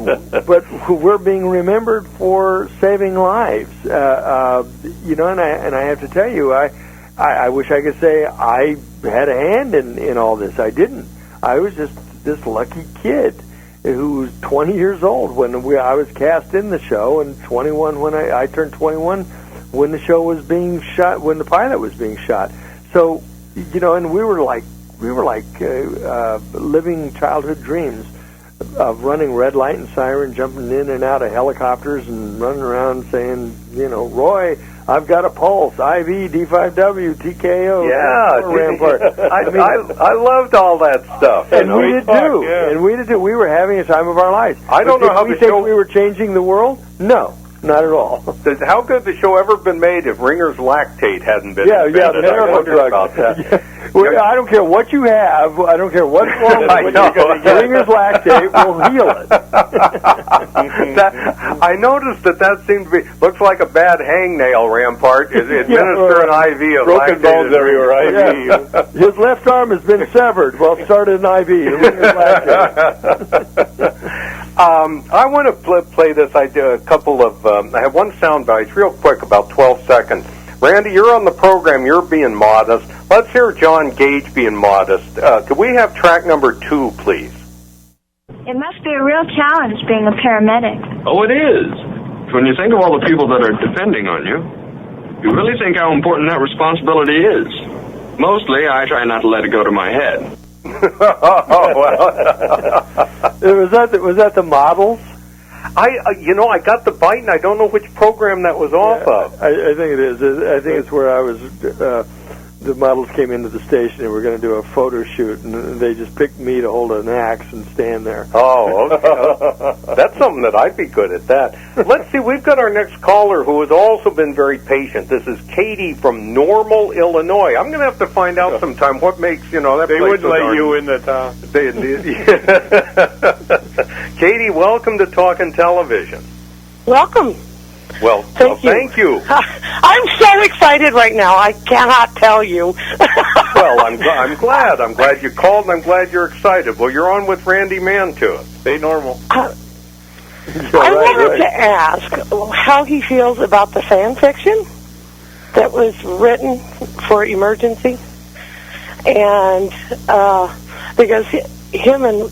but we're being remembered for saving lives. You know, and I have to tell you, I wish I could say I had a hand in all this. I didn't. I was just this lucky kid who was 20 years old when I was cast in the show, and 21 when I turned 21 when the show was being shot, when the pilot was being shot. So, you know, and we were like living childhood dreams of running red light and siren, jumping in and out of helicopters and running around saying, you know, Roy, I've got a pulse, IV, D5W, TKO. Yeah, Rampart. I loved all that stuff. And we did too. Yeah. And we did too. We were having a time of our lives. I don't know how we think we were changing the world. No. Not at all. How could the show ever been made if Ringer's Lactate hadn't been invented? Yeah, miracle drug. About that. Yeah. Well, I don't care what you have. I don't care what's wrong with it. Ringer's Lactate will heal it. I noticed that seemed to be, looks like a bad hangnail, Rampart. Administer an IV of broken Lactate bones everywhere. Yeah. His left arm has been severed. Well, started an IV. Ringer's Lactate. I want to play this. I do a couple of. I have one sound bite, real quick, about 12 seconds. Randy, you're on the program. You're being modest. Let's hear John Gage being modest. Could we have track number 2, please? It must be a real challenge being a paramedic. Oh, it is. When you think of all the people that are depending on you, you really think how important that responsibility is. Mostly, I try not to let it go to my head. Oh, well. was that the Models? I got the bite, and I don't know which program that was off of. I think it is. I think it's where I was. The Models came into the station and we're going to do a photo shoot, and they just picked me to hold an axe and stand there. Oh, okay. That's something that I'd be good at. That. Let's see. We've got our next caller who has also been very patient. This is Katie from Normal, Illinois. I'm going to have to find out sometime what makes that. They wouldn't let you in the town. Katie, welcome to Talkin' Television. Welcome. Well, thank you. I'm so excited right now. I cannot tell you. Well, I'm glad. I'm glad you called, and I'm glad you're excited. Well, you're on with Randy Mantooth. Stay normal. I wanted to ask how he feels about the fan fiction that was written for Emergency, and because him and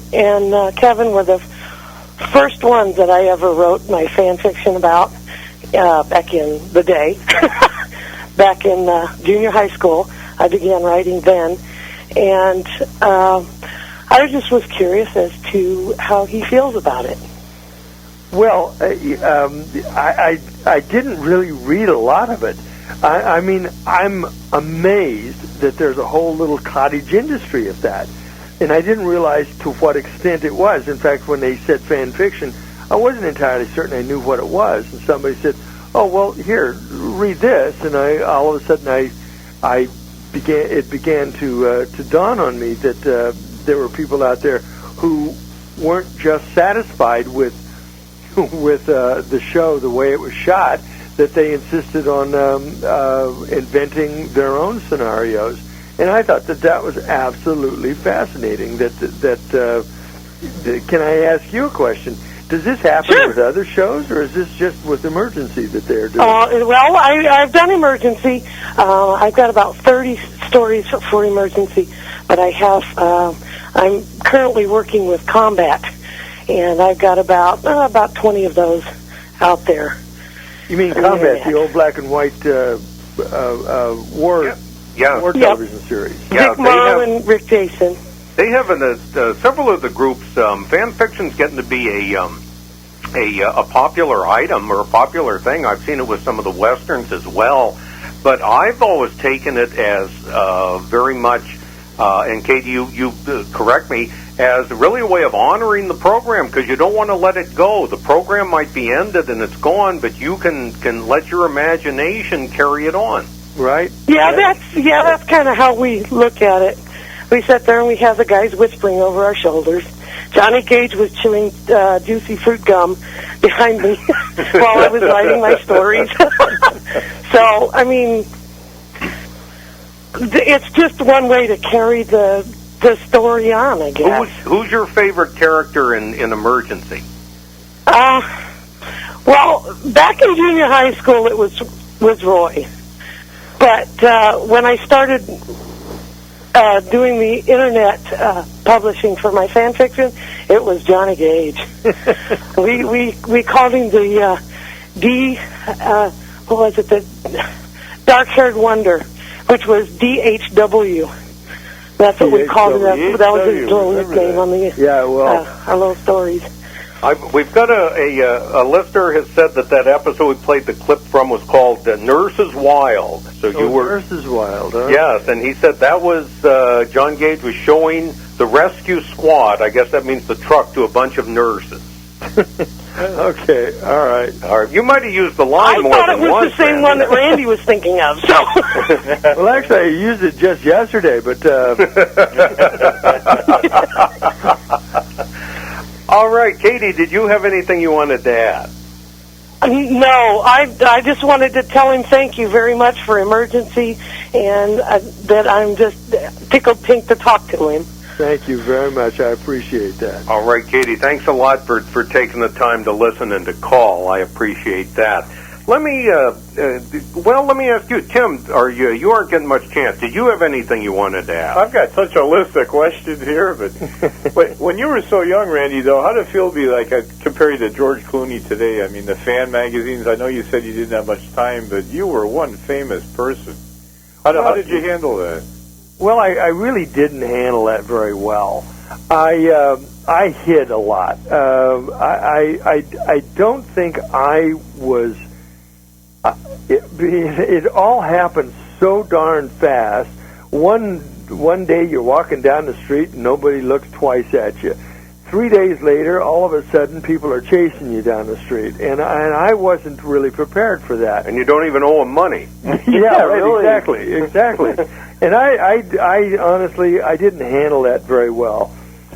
Kevin were the first ones that I ever wrote my fan fiction about. Back in the day, back in junior high school, I began writing then, and I just was curious as to how he feels about it. Well, I didn't really read a lot of it. I mean, I'm amazed that there's a whole little cottage industry of that, and I didn't realize to what extent it was. In fact, when they said fan fiction, I wasn't entirely certain I knew what it was, and somebody said, "Oh, well, here, read this," and all of a sudden it began to dawn on me that there were people out there who weren't just satisfied with the show the way it was shot, that they insisted on inventing their own scenarios, and I thought that was absolutely fascinating. Can I ask you a question? Does this happen with other shows, or is this just with Emergency that they're doing? Well, I've done Emergency. I've got about 30 stories for Emergency, but I'm currently working with Combat, and I've got about 20 of those out there. You mean Combat, the old black and white war television series? Yeah, Dick Morrow and Rick Jason. They have several of the groups. Fan fiction's getting to be a popular item or a popular thing. I've seen it with some of the westerns as well, but I've always taken it as very much. And Katie, you correct me, as really a way of honoring the program, because you don't want to let it go. The program might be ended and it's gone, but you can let your imagination carry it on. Right? That's kind of how we look at it. We sit there and we have the guys whispering over our shoulders. Johnny Cage was chewing juicy fruit gum behind me while I was writing my stories. So, I mean, it's just one way to carry the story on, I guess. Who's your favorite character in Emergency? Well, back in junior high school, it was Roy. But when I started doing the internet publishing for my fan fiction, it was Johnny Gage. we called him the the dark-haired wonder, which was DHW. That's what we called him. That was his little nickname on the our little stories. We've got a listener has said that episode we played the clip from was called Nurse is Wild. So you were Nurse is Wild, huh? Yes, and he said that was John Gage was showing the rescue squad. I guess that means the truck to a bunch of nurses. Okay, all right. You might have used the line more than once. I thought it was the same one that Randy was thinking of. So. Well, actually, I used it just yesterday, but. All right, Katie, did you have anything you wanted to add? No, I just wanted to tell him thank you very much for Emergency, and that I'm just tickled pink to talk to him. Thank you very much. I appreciate that. All right, Katie, thanks a lot for taking the time to listen and to call. I appreciate that. Let me ask you, Tim, you aren't getting much chance. Did you have anything you wanted to ask? I've got such a list of questions here, but when you were so young, Randy, though, how did it feel to be like compared to George Clooney today? I mean, the fan magazines, I know you said you didn't have much time, but you were one famous person. How did you handle that? Well, I really didn't handle that very well. I hid a lot. I don't think I was... It all happened so darn fast. One day you're walking down the street and nobody looks twice at you. 3 days later, all of a sudden, people are chasing you down the street, and I wasn't really prepared for that. And you don't even owe them money. Yeah, right, exactly. And I honestly, I didn't handle that very well.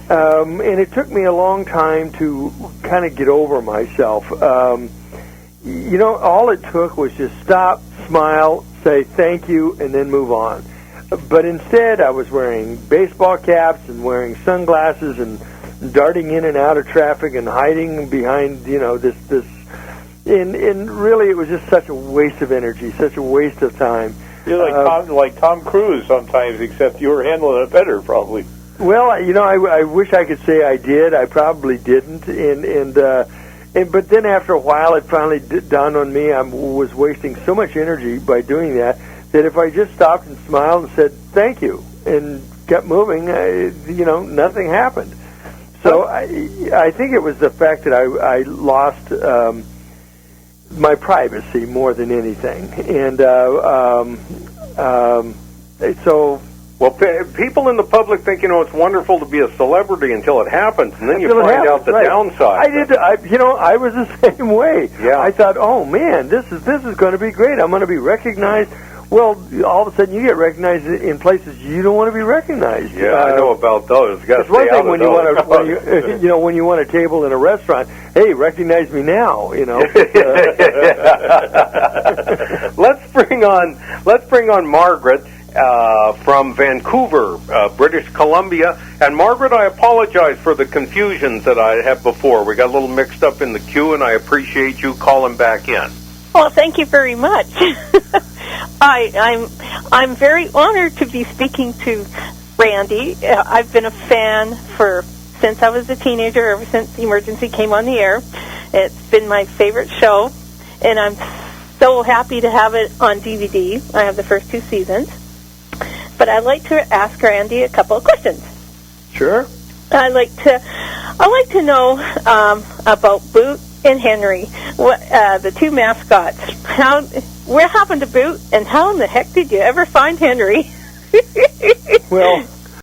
And it took me a long time to kind of get over myself. All it took was just stop, smile, say thank you, and then move on. But instead, I was wearing baseball caps and wearing sunglasses and darting in and out of traffic and hiding behind, this. And really, it was just such a waste of energy, such a waste of time. You're like Tom Cruise sometimes, except you were handling it better, probably. Well, I wish I could say I did. I probably didn't, but then after a while, it finally dawned on me I was wasting so much energy by doing that if I just stopped and smiled and said thank you and kept moving, nothing happened. So I think it was the fact that I lost my privacy more than anything, and so. Well, people in the public think, it's wonderful to be a celebrity until it happens, and then you find out the downside. I was the same way. Yeah. I thought, oh man, this is going to be great. I'm going to be recognized. Well, all of a sudden you get recognized in places you don't want to be recognized. Yeah, I know about those. It's one thing when you want when you want a table in a restaurant. Hey, recognize me now. Let's bring on Margaret. From Vancouver, British Columbia. And Margaret, I apologize for the confusions that I had before. We got a little mixed up in the queue, and I appreciate you calling back in. Well, thank you very much. I'm very honored to be speaking to Randy. I've been a fan since I was a teenager, ever since Emergency came on the air. It's been my favorite show, and I'm so happy to have it on DVD. I have the first 2 seasons. But I'd like to ask Randy a couple of questions. Sure. I'd like to know about Boot and Henry, the 2 mascots. What happened to Boot, and how in the heck did you ever find Henry? Well,